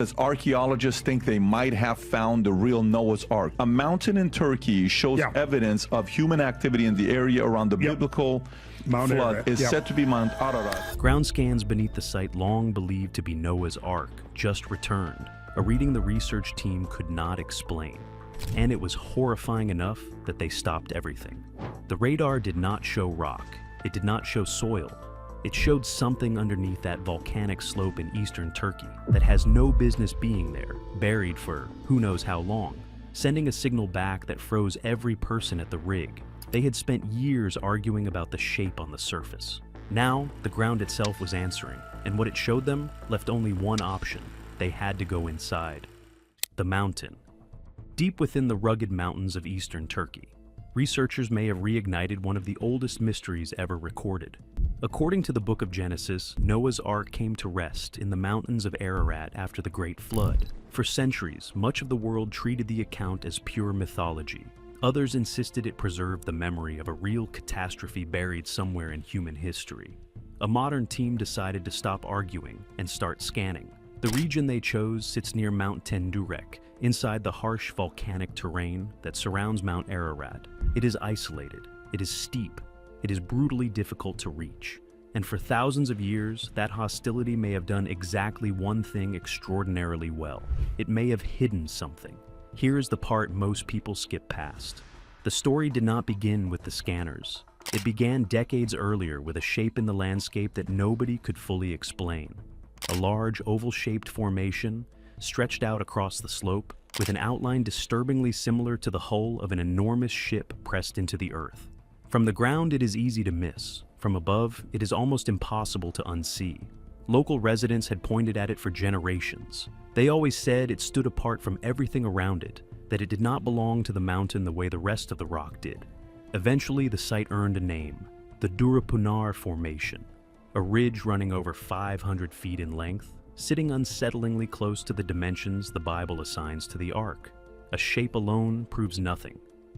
As archaeologists think they might have found the real Noah's Ark. A mountain in Turkey shows evidence of human activity in the area around the biblical Mount flood. Ararat. Is said to be Mount Ararat. Ground scans beneath the site long believed to be Noah's Ark just returned, a reading the research team could not explain. And it was horrifying enough that they stopped everything. The radar did not show rock. It did not show soil. It showed something underneath that volcanic slope in eastern Turkey that has no business being there, buried for who knows how long, sending a signal back that froze every person at the rig. They had spent years arguing about the shape on the surface. Now, the ground itself was answering, and what it showed them left only one option. They had to go inside. The mountain. Deep within the rugged mountains of eastern Turkey, researchers may have reignited one of the oldest mysteries ever recorded. According to the book of Genesis, Noah's Ark came to rest in the mountains of Ararat after the Great Flood. For centuries, much of the world treated the account as pure mythology. Others insisted it preserved the memory of a real catastrophe buried somewhere in human history. A modern team decided to stop arguing and start scanning. The region they chose sits near Mount Tendurek, inside the harsh volcanic terrain that surrounds Mount Ararat. It is isolated, it is steep, it is brutally difficult to reach. And for thousands of years, that hostility may have done exactly one thing extraordinarily well. It may have hidden something. Here is the part most people skip past. The story did not begin with the scanners. It began decades earlier with a shape in the landscape that nobody could fully explain. A large oval-shaped formation stretched out across the slope with an outline disturbingly similar to the hull of an enormous ship pressed into the earth. From the ground, it is easy to miss. From above, it is almost impossible to unsee. Local residents had pointed at it for generations. They always said it stood apart from everything around it, that it did not belong to the mountain the way the rest of the rock did. Eventually, the site earned a name, the Durapunar Formation, a ridge running over 500 feet in length, sitting unsettlingly close to the dimensions the Bible assigns to the Ark. A shape alone proves nothing.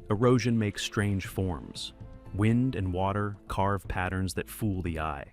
Erosion makes strange forms. Wind and water carve patterns that fool the eye.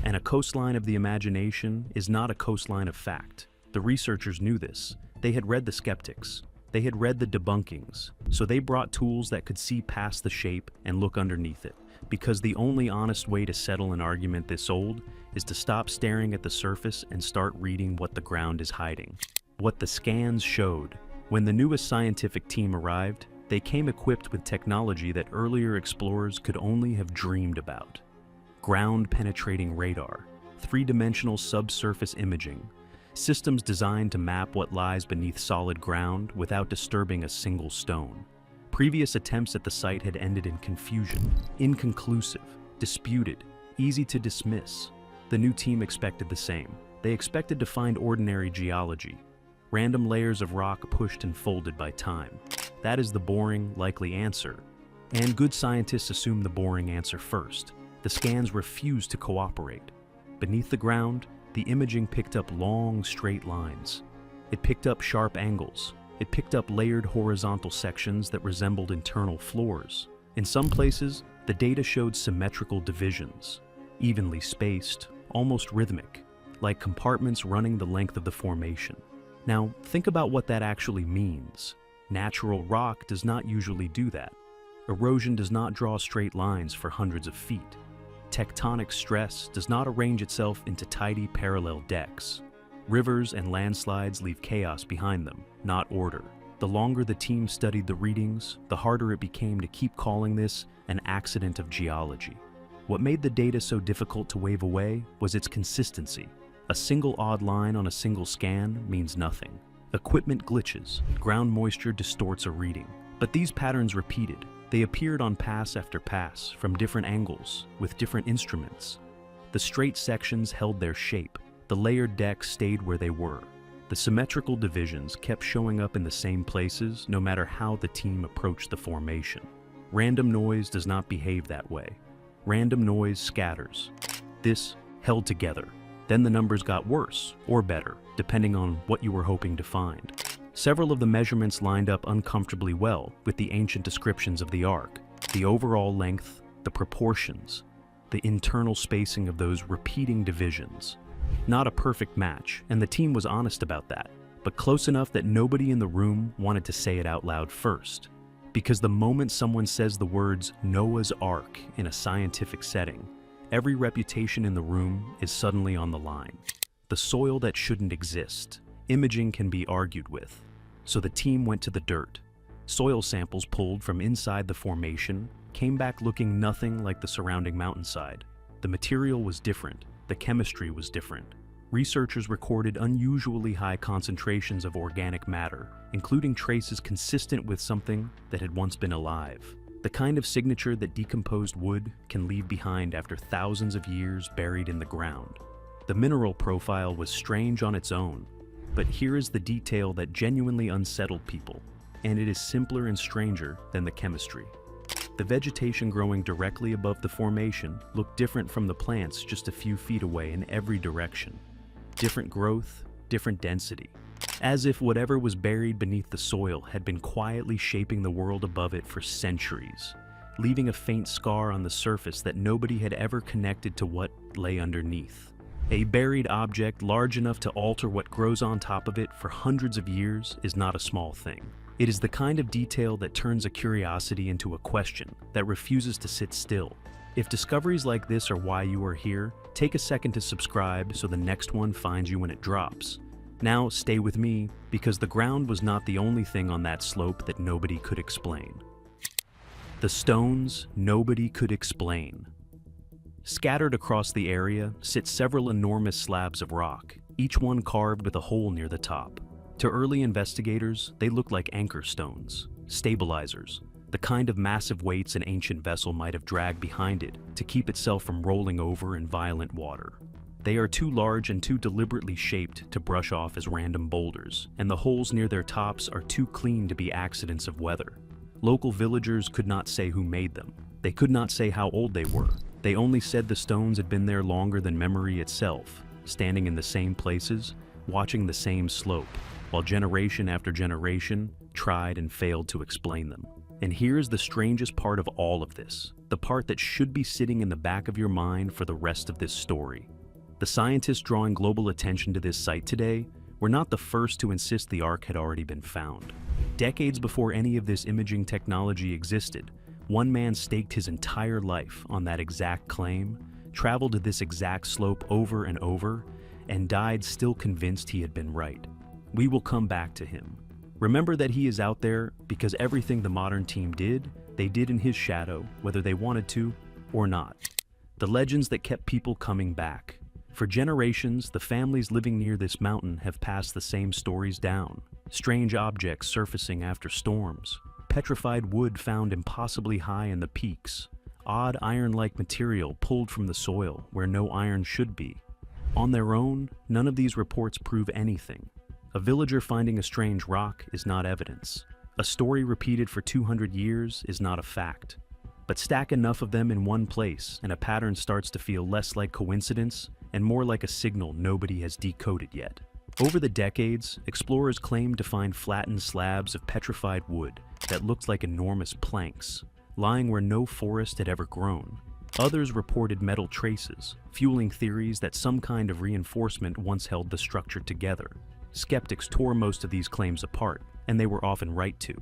And a coastline of the imagination is not a coastline of fact. The researchers knew this. They had read the skeptics. They had read the debunkings. So they brought tools that could see past the shape and look underneath it. Because the only honest way to settle an argument this old is to stop staring at the surface and start reading what the ground is hiding. What the scans showed. When the newest scientific team arrived, they came equipped with technology that earlier explorers could only have dreamed about. Ground-penetrating radar, three-dimensional subsurface imaging, systems designed to map what lies beneath solid ground without disturbing a single stone. Previous attempts at the site had ended in confusion, inconclusive, disputed, easy to dismiss. The new team expected the same. They expected to find ordinary geology, random layers of rock pushed and folded by time. That is the boring, likely answer. And good scientists assume the boring answer first. The scans refused to cooperate. Beneath the ground, the imaging picked up long, straight lines. It picked up sharp angles. It picked up layered horizontal sections that resembled internal floors. In some places, the data showed symmetrical divisions, evenly spaced, almost rhythmic, like compartments running the length of the formation. Now, think about what that actually means. Natural rock does not usually do that. Erosion does not draw straight lines for hundreds of feet. Tectonic stress does not arrange itself into tidy parallel decks. Rivers and landslides leave chaos behind them, not order. The longer the team studied the readings, the harder it became to keep calling this an accident of geology. What made the data so difficult to wave away was its consistency. A single odd line on a single scan means nothing. Equipment glitches, ground moisture distorts a reading. But these patterns repeated. They appeared on pass after pass, from different angles, with different instruments. The straight sections held their shape. The layered decks stayed where they were. The symmetrical divisions kept showing up in the same places, no matter how the team approached the formation. Random noise does not behave that way. Random noise scatters. This held together. Then the numbers got worse, or better, depending on what you were hoping to find. Several of the measurements lined up uncomfortably well with the ancient descriptions of the Ark. The overall length, the proportions, the internal spacing of those repeating divisions. Not a perfect match, and the team was honest about that. but close enough that nobody in the room wanted to say it out loud first. Because the moment someone says the words Noah's Ark in a scientific setting, every reputation in the room is suddenly on the line. The soil that shouldn't exist. Imaging can be argued with. So the team went to the dirt. Soil samples pulled from inside the formation came back looking nothing like the surrounding mountainside. The material was different. The chemistry was different. Researchers recorded unusually high concentrations of organic matter, including traces consistent with something that had once been alive. The kind of signature that decomposed wood can leave behind after thousands of years buried in the ground. The mineral profile was strange on its own, but here is the detail that genuinely unsettled people, and it is simpler and stranger than the chemistry. The vegetation growing directly above the formation looked different from the plants just a few feet away in every direction. Different growth, different density. As if whatever was buried beneath the soil had been quietly shaping the world above it for centuries, leaving a faint scar on the surface that nobody had ever connected to what lay underneath. A buried object large enough to alter what grows on top of it for hundreds of years is not a small thing. It is the kind of detail that turns a curiosity into a question that refuses to sit still. If discoveries like this are why you are here, take a second to subscribe so the next one finds you when it drops. Now stay with me, because the ground was not the only thing on that slope that nobody could explain. The stones nobody could explain. Scattered across the area sit several enormous slabs of rock, each one carved with a hole near the top. To early investigators, they looked like anchor stones, stabilizers, the kind of massive weights an ancient vessel might have dragged behind it to keep itself from rolling over in violent water. They are too large and too deliberately shaped to brush off as random boulders, and the holes near their tops are too clean to be accidents of weather. Local villagers could not say who made them. They could not say how old they were. They only said the stones had been there longer than memory itself, standing in the same places, watching the same slope, while generation after generation tried and failed to explain them. And here's the strangest part of all of this, the part that should be sitting in the back of your mind for the rest of this story. The scientists drawing global attention to this site today were not the first to insist the Ark had already been found. Decades before any of this imaging technology existed, one man staked his entire life on that exact claim, traveled to this exact slope over and over, and died still convinced he had been right. We will come back to him. Remember that he is out there because everything the modern team did, they did in his shadow, whether they wanted to or not. The legends that kept people coming back. For generations, the families living near this mountain have passed the same stories down. Strange objects surfacing after storms. Petrified wood found impossibly high in the peaks. Odd iron-like material pulled from the soil where no iron should be. On their own, none of these reports prove anything. A villager finding a strange rock is not evidence. A story repeated for 200 years is not a fact. But stack enough of them in one place and a pattern starts to feel less like coincidence and more like a signal nobody has decoded yet. Over the decades, explorers claimed to find flattened slabs of petrified wood that looked like enormous planks, lying where no forest had ever grown. Others reported metal traces, fueling theories that some kind of reinforcement once held the structure together. Skeptics tore most of these claims apart, and they were often right to.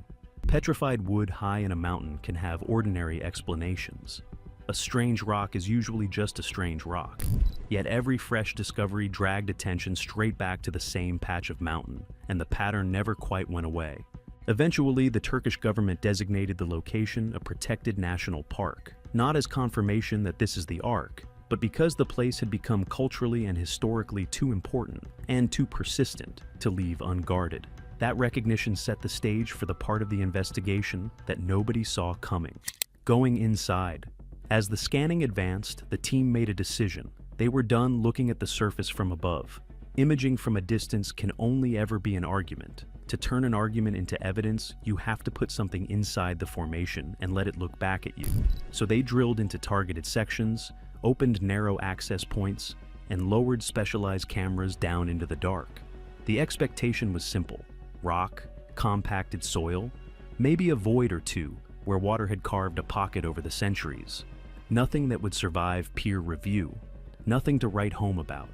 Petrified wood high in a mountain can have ordinary explanations. A strange rock is usually just a strange rock. Yet every fresh discovery dragged attention straight back to the same patch of mountain, and the pattern never quite went away. Eventually, the Turkish government designated the location a protected national park, not as confirmation that this is the Ark, but because the place had become culturally and historically too important and too persistent to leave unguarded. That recognition set the stage for the part of the investigation that nobody saw coming. Going inside. As the scanning advanced, the team made a decision. They were done looking at the surface from above. Imaging from a distance can only ever be an argument. To turn an argument into evidence, you have to put something inside the formation and let it look back at you. So they drilled into targeted sections, opened narrow access points, and lowered specialized cameras down into the dark. The expectation was simple: rock, compacted soil, maybe a void or two where water had carved a pocket over the centuries. Nothing that would survive peer review, nothing to write home about.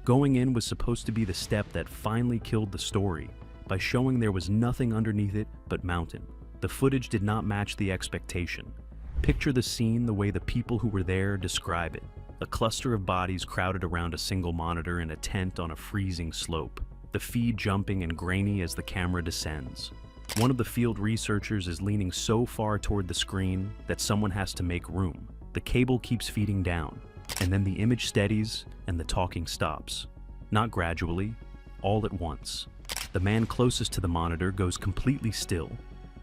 Going in was supposed to be the step that finally killed the story by showing there was nothing underneath it but mountain. The footage did not match the expectation. Picture the scene the way the people who were there describe it. A cluster of bodies crowded around a single monitor in a tent on a freezing slope. The feed jumping and grainy as the camera descends. One of the field researchers is leaning so far toward the screen that someone has to make room. The cable keeps feeding down, and then the image steadies and the talking stops. Not gradually, all at once. The man closest to the monitor goes completely still,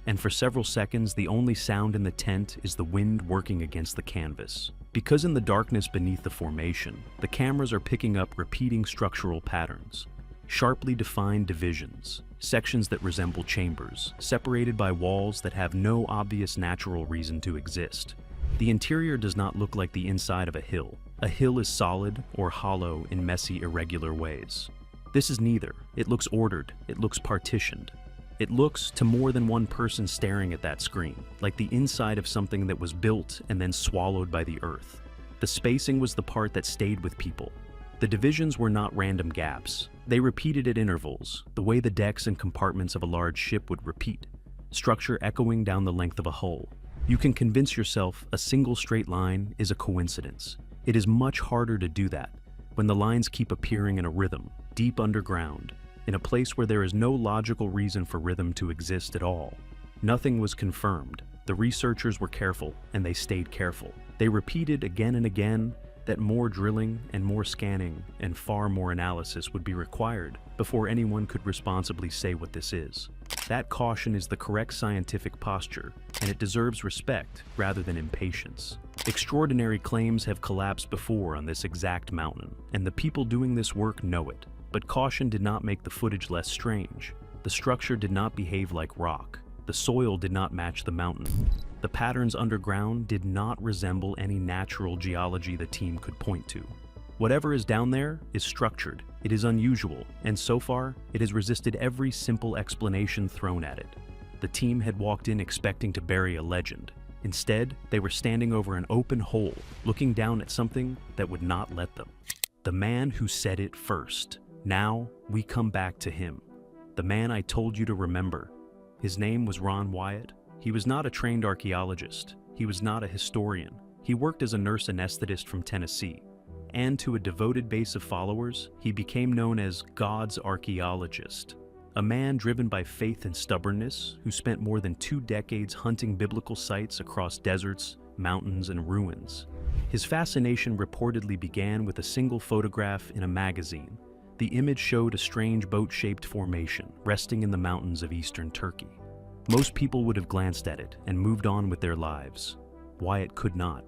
and for several seconds the only sound in the tent is the wind working against the canvas. Because in the darkness beneath the formation, the cameras are picking up repeating structural patterns. Sharply defined divisions, sections that resemble chambers, separated by walls that have no obvious natural reason to exist. The interior does not look like the inside of a hill. A hill is solid or hollow in messy, irregular ways. This is neither. It looks ordered. It looks partitioned. It looks, to more than one person staring at that screen, like the inside of something that was built and then swallowed by the earth. The spacing was the part that stayed with people. The divisions were not random gaps. They repeated at intervals, the way the decks and compartments of a large ship would repeat, structure echoing down the length of a hull. You can convince yourself a single straight line is a coincidence. It is much harder to do that when the lines keep appearing in a rhythm, deep underground, in a place where there is no logical reason for rhythm to exist at all. Nothing was confirmed. The researchers were careful, and they stayed careful. They repeated again and again that more drilling and more scanning and far more analysis would be required before anyone could responsibly say what this is. That caution is the correct scientific posture, and it deserves respect rather than impatience. Extraordinary claims have collapsed before on this exact mountain, and the people doing this work know it. But caution did not make the footage less strange. The structure did not behave like rock. The soil did not match the mountain. The patterns underground did not resemble any natural geology the team could point to. Whatever is down there is structured, it is unusual, and so far, it has resisted every simple explanation thrown at it. The team had walked in expecting to bury a legend. Instead, they were standing over an open hole, looking down at something that would not let them. The man who said it first. Now, we come back to him. The man I told you to remember. His name was Ron Wyatt. He was not a trained archaeologist. He was not a historian. He worked as a nurse anesthetist from Tennessee. And to a devoted base of followers, he became known as God's archaeologist. A man driven by faith and stubbornness who spent more than 2 decades hunting biblical sites across deserts, mountains, and ruins. His fascination reportedly began with a single photograph in a magazine. The image showed a strange boat-shaped formation resting in the mountains of eastern Turkey. Most people would have glanced at it and moved on with their lives. Wyatt could not.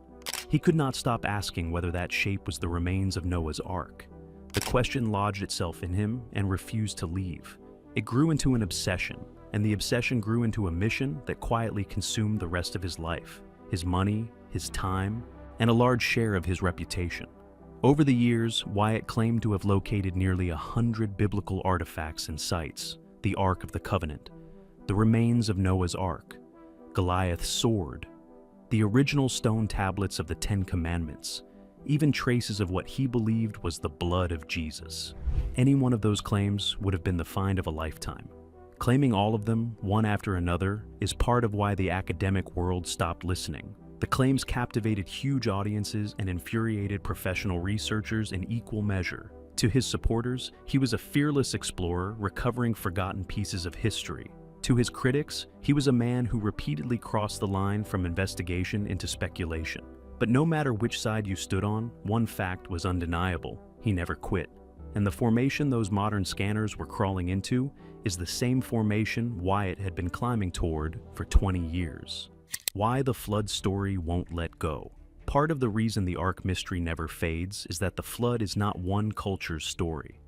He could not stop asking whether that shape was the remains of Noah's Ark. The question lodged itself in him and refused to leave. It grew into an obsession, and the obsession grew into a mission that quietly consumed the rest of his life, his money, his time, and a large share of his reputation. Over the years, Wyatt claimed to have located nearly 100 biblical artifacts and sites: the Ark of the Covenant, the remains of Noah's Ark, Goliath's sword, the original stone tablets of the 10 Commandments, even traces of what he believed was the blood of Jesus. Any one of those claims would have been the find of a lifetime. Claiming all of them, one after another, is part of why the academic world stopped listening. The claims captivated huge audiences and infuriated professional researchers in equal measure. To his supporters, he was a fearless explorer recovering forgotten pieces of history. To his critics, he was a man who repeatedly crossed the line from investigation into speculation. But no matter which side you stood on, one fact was undeniable: he never quit. And the formation those modern scanners were crawling into is the same formation Wyatt had been climbing toward for 20 years. Why the flood story won't let go. Part of the reason the Ark mystery never fades is that the flood is not one culture's story.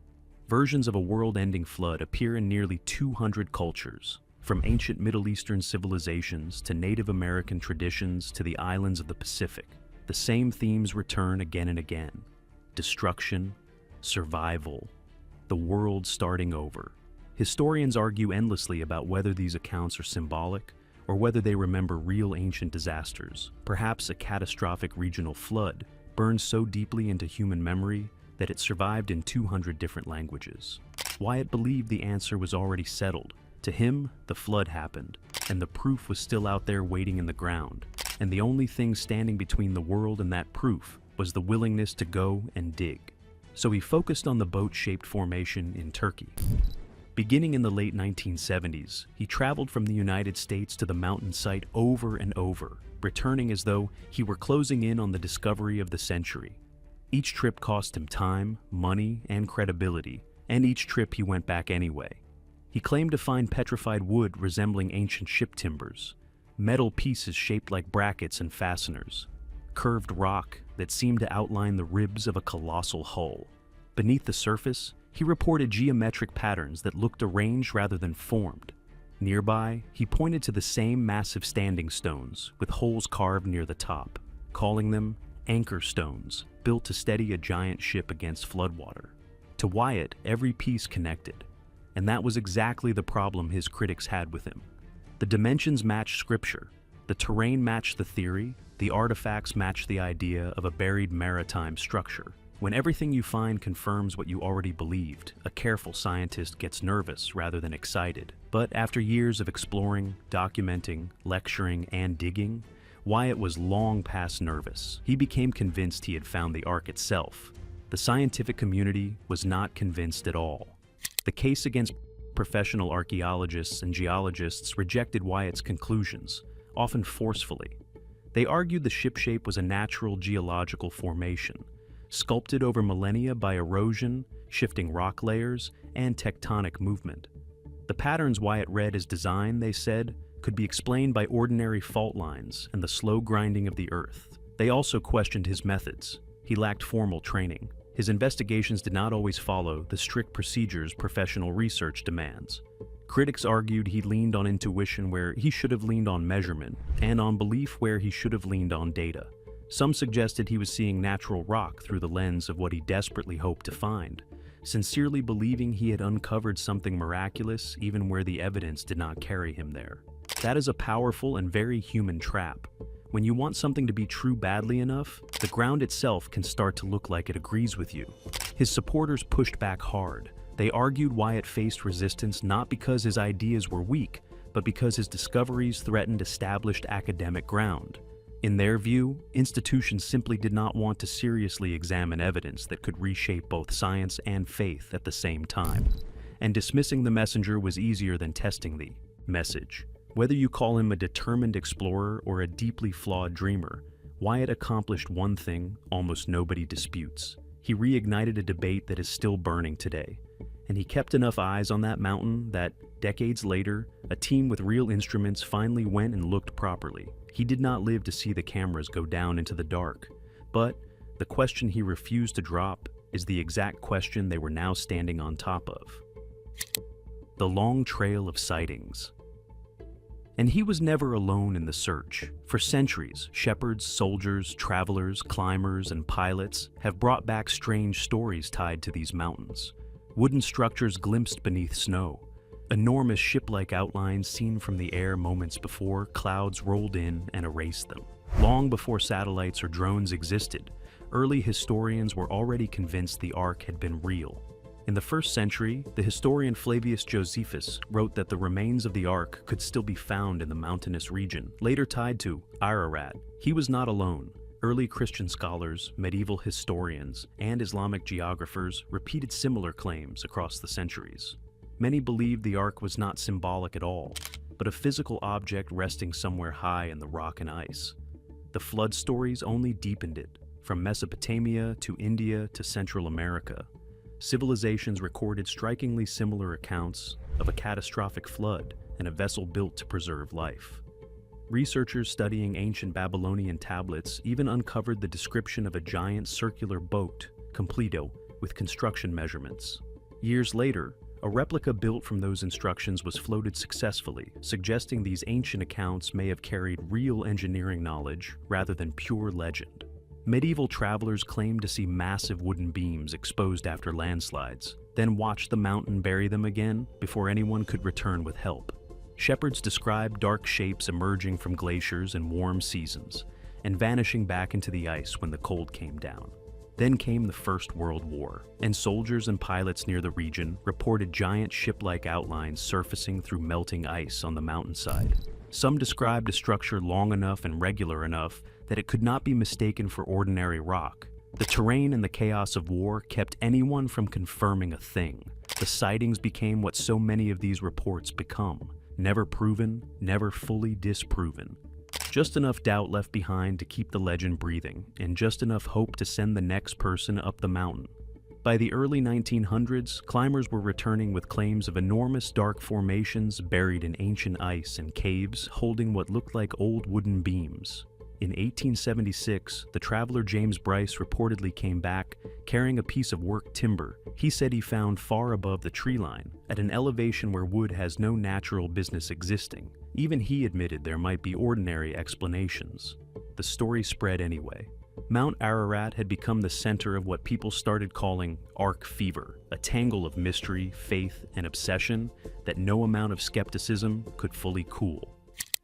Versions of a world-ending flood appear in nearly 200 cultures, from ancient Middle Eastern civilizations to Native American traditions to the islands of the Pacific. The same themes return again and again: destruction, survival, the world starting over. Historians argue endlessly about whether these accounts are symbolic or whether they remember real ancient disasters. Perhaps a catastrophic regional flood burned so deeply into human memory that it survived in 200 different languages. Wyatt believed the answer was already settled. To him, the flood happened, and the proof was still out there waiting in the ground. And the only thing standing between the world and that proof was the willingness to go and dig. So he focused on the boat-shaped formation in Turkey. Beginning in the late 1970s, he traveled from the United States to the mountain site over and over, returning as though he were closing in on the discovery of the century. Each trip cost him time, money, and credibility, and each trip he went back anyway. He claimed to find petrified wood resembling ancient ship timbers, metal pieces shaped like brackets and fasteners, curved rock that seemed to outline the ribs of a colossal hull. Beneath the surface, he reported geometric patterns that looked arranged rather than formed. Nearby, he pointed to the same massive standing stones with holes carved near the top, calling them anchor stones, built to steady a giant ship against floodwater. To Wyatt, every piece connected, and that was exactly the problem his critics had with him. The dimensions matched scripture, the terrain matched the theory, the artifacts matched the idea of a buried maritime structure. When everything you find confirms what you already believed, a careful scientist gets nervous rather than excited. But after years of exploring, documenting, lecturing, and digging, Wyatt was long past nervous. He became convinced he had found the Ark itself. The scientific community was not convinced at all. The case against professional archaeologists and geologists rejected Wyatt's conclusions, often forcefully. They argued the ship shape was a natural geological formation, sculpted over millennia by erosion, shifting rock layers, and tectonic movement. The patterns Wyatt read as design, they said, could be explained by ordinary fault lines and the slow grinding of the earth. They also questioned his methods. He lacked formal training. His investigations did not always follow the strict procedures professional research demands. Critics argued he leaned on intuition where he should have leaned on measurement, and on belief where he should have leaned on data. Some suggested he was seeing natural rock through the lens of what he desperately hoped to find, sincerely believing he had uncovered something miraculous even where the evidence did not carry him there. That is a powerful and very human trap. When you want something to be true badly enough, the ground itself can start to look like it agrees with you. His supporters pushed back hard. They argued Wyatt faced resistance not because his ideas were weak, but because his discoveries threatened established academic ground. In their view, institutions simply did not want to seriously examine evidence that could reshape both science and faith at the same time. And dismissing the messenger was easier than testing the message. Whether you call him a determined explorer or a deeply flawed dreamer, Wyatt accomplished one thing almost nobody disputes. He reignited a debate that is still burning today. And he kept enough eyes on that mountain that, decades later, a team with real instruments finally went and looked properly. He did not live to see the cameras go down into the dark, but the question he refused to drop is the exact question they were now standing on top of. The long trail of sightings. And he was never alone in the search. For centuries, shepherds, soldiers, travelers, climbers, and pilots have brought back strange stories tied to these mountains. Wooden structures glimpsed beneath snow, enormous ship-like outlines seen from the air moments before clouds rolled in and erased them. Long before satellites or drones existed, early historians were already convinced the Ark had been real. In the 1st century, the historian Flavius Josephus wrote that the remains of the Ark could still be found in the mountainous region, later tied to Ararat. He was not alone. Early Christian scholars, medieval historians, and Islamic geographers repeated similar claims across the centuries. Many believed the Ark was not symbolic at all, but a physical object resting somewhere high in the rock and ice. The flood stories only deepened it, from Mesopotamia to India to Central America. Civilizations recorded strikingly similar accounts of a catastrophic flood and a vessel built to preserve life. Researchers studying ancient Babylonian tablets even uncovered the description of a giant circular boat, completo, with construction measurements. Years later, a replica built from those instructions was floated successfully, suggesting these ancient accounts may have carried real engineering knowledge rather than pure legend. Medieval travelers claimed to see massive wooden beams exposed after landslides, then watched the mountain bury them again before anyone could return with help. Shepherds described dark shapes emerging from glaciers in warm seasons and vanishing back into the ice when the cold came down. Then came the First World War, and soldiers and pilots near the region reported giant ship-like outlines surfacing through melting ice on the mountainside. Some described a structure long enough and regular enough that it could not be mistaken for ordinary rock. The terrain and the chaos of war kept anyone from confirming a thing. The sightings became what so many of these reports become: never proven, never fully disproven. Just enough doubt left behind to keep the legend breathing, and just enough hope to send the next person up the mountain. By the early 1900s, climbers were returning with claims of enormous dark formations buried in ancient ice and caves holding what looked like old wooden beams. In 1876, the traveler James Bryce reportedly came back carrying a piece of worked timber he said he found far above the tree line, at an elevation where wood has no natural business existing. Even he admitted there might be ordinary explanations. The story spread anyway. Mount Ararat had become the center of what people started calling Ark fever, a tangle of mystery, faith, and obsession that no amount of skepticism could fully cool.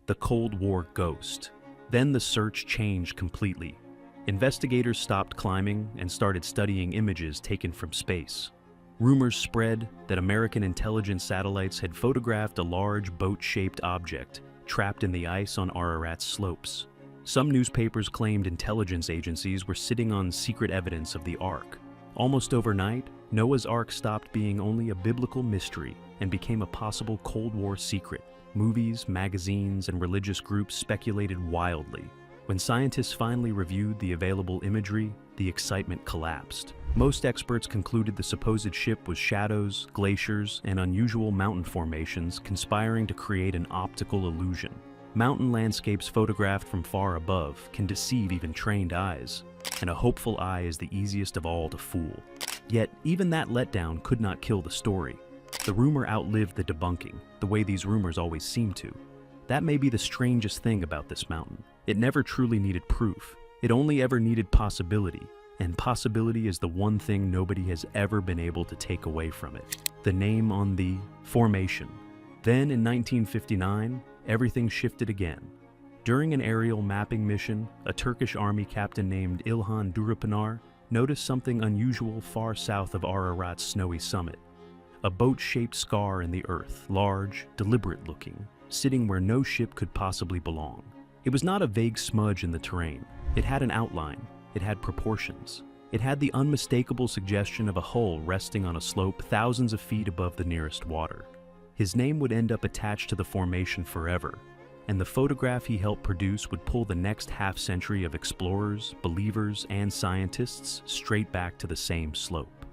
The Cold War ghost. Then the search changed completely. Investigators stopped climbing and started studying images taken from space. Rumors spread that American intelligence satellites had photographed a large boat-shaped object trapped in the ice on Ararat's slopes. Some newspapers claimed intelligence agencies were sitting on secret evidence of the Ark. Almost overnight, Noah's Ark stopped being only a biblical mystery and became a possible Cold War secret. Movies, magazines, and religious groups speculated wildly. When scientists finally reviewed the available imagery, the excitement collapsed. Most experts concluded the supposed ship was shadows, glaciers, and unusual mountain formations conspiring to create an optical illusion. Mountain landscapes photographed from far above can deceive even trained eyes, and a hopeful eye is the easiest of all to fool. Yet, even that letdown could not kill the story. The rumor outlived the debunking, the way these rumors always seem to. That may be the strangest thing about this mountain. It never truly needed proof. It only ever needed possibility, and possibility is the one thing nobody has ever been able to take away from it. The name on the formation. Then, in 1959, everything shifted again. During an aerial mapping mission, a Turkish army captain named İlhan Durupınar noticed something unusual far south of Ararat's snowy summit. A boat-shaped scar in the earth, large, deliberate-looking, sitting where no ship could possibly belong. It was not a vague smudge in the terrain. It had an outline. It had proportions. It had the unmistakable suggestion of a hull resting on a slope thousands of feet above the nearest water. His name would end up attached to the formation forever, and the photograph he helped produce would pull the next half-century of explorers, believers, and scientists straight back to the same slope.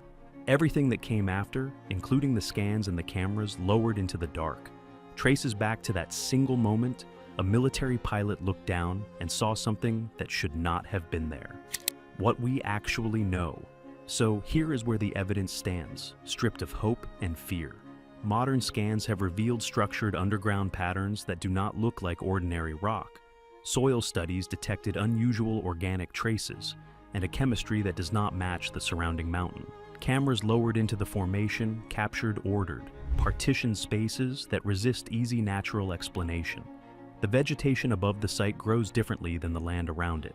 Everything that came after, including the scans and the cameras lowered into the dark, traces back to that single moment a military pilot looked down and saw something that should not have been there. What we actually know. So here is where the evidence stands, stripped of hope and fear. Modern scans have revealed structured underground patterns that do not look like ordinary rock. Soil studies detected unusual organic traces, and a chemistry that does not match the surrounding mountain. Cameras lowered into the formation captured ordered, partitioned spaces that resist easy natural explanation. The vegetation above the site grows differently than the land around it.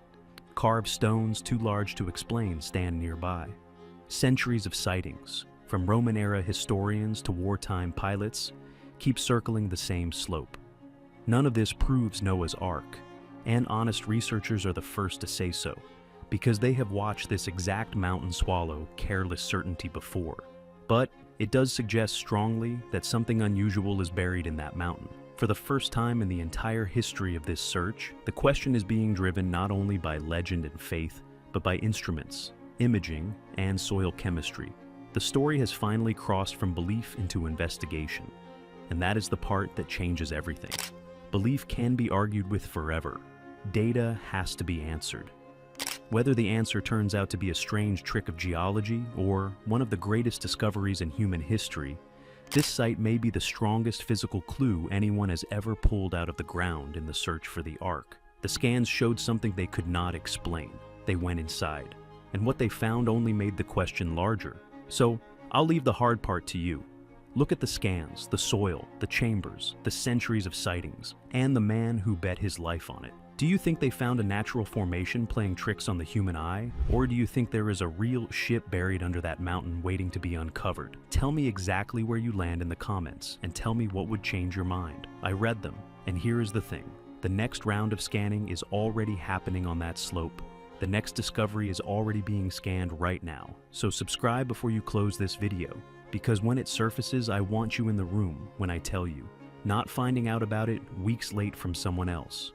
Carved stones too large to explain stand nearby. Centuries of sightings, from Roman-era historians to wartime pilots, keep circling the same slope. None of this proves Noah's Ark, and honest researchers are the first to say so, because they have watched this exact mountain swallow careless certainty before. But it does suggest strongly that something unusual is buried in that mountain. For the first time in the entire history of this search, the question is being driven not only by legend and faith, but by instruments, imaging, and soil chemistry. The story has finally crossed from belief into investigation, and that is the part that changes everything. Belief can be argued with forever. Data has to be answered. Whether the answer turns out to be a strange trick of geology or one of the greatest discoveries in human history, this site may be the strongest physical clue anyone has ever pulled out of the ground in the search for the Ark. The scans showed something they could not explain. They went inside, and what they found only made the question larger. So, I'll leave the hard part to you. Look at the scans, the soil, the chambers, the centuries of sightings, and the man who bet his life on it. Do you think they found a natural formation playing tricks on the human eye? Or do you think there is a real ship buried under that mountain waiting to be uncovered? Tell me exactly where you land in the comments, and tell me what would change your mind. I read them, and here is the thing. The next round of scanning is already happening on that slope. The next discovery is already being scanned right now. So subscribe before you close this video, because when it surfaces, I want you in the room when I tell you, not finding out about it weeks late from someone else.